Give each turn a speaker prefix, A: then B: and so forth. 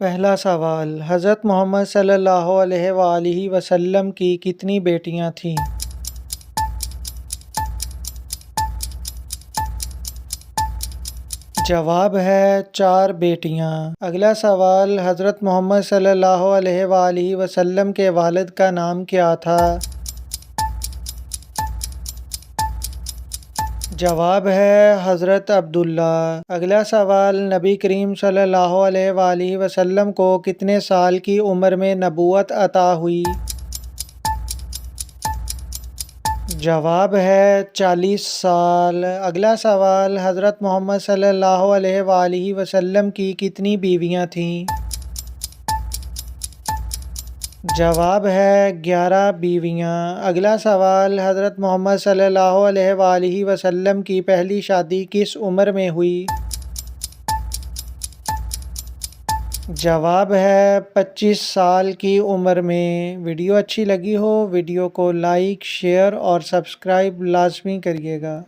A: پہلا سوال، حضرت محمد صلی اللہ علیہ وآلہ وسلم کی کتنی بیٹیاں تھیں؟ جواب ہے 4 بیٹیاں۔ اگلا سوال، حضرت محمد صلی اللہ علیہ وآلہ وسلم کے والد کا نام کیا تھا؟ جواب ہے حضرت عبداللہ۔ اگلا سوال، نبی کریم صلی اللہ علیہ وآلہ وسلم کو کتنے سال کی عمر میں نبوت عطا ہوئی؟ جواب ہے 40 سال۔ اگلا سوال، حضرت محمد صلی اللہ علیہ وآلہ وسلم کی کتنی بیویاں تھیں؟ جواب ہے 11 بیویاں۔ اگلا سوال، حضرت محمد صلی اللہ علیہ وآلہ وسلم کی پہلی شادی کس عمر میں ہوئی؟ جواب ہے 25 سال کی عمر میں۔ ویڈیو اچھی لگی ہو، ویڈیو کو لائک، شیئر اور سبسکرائب لازمی کریے گا۔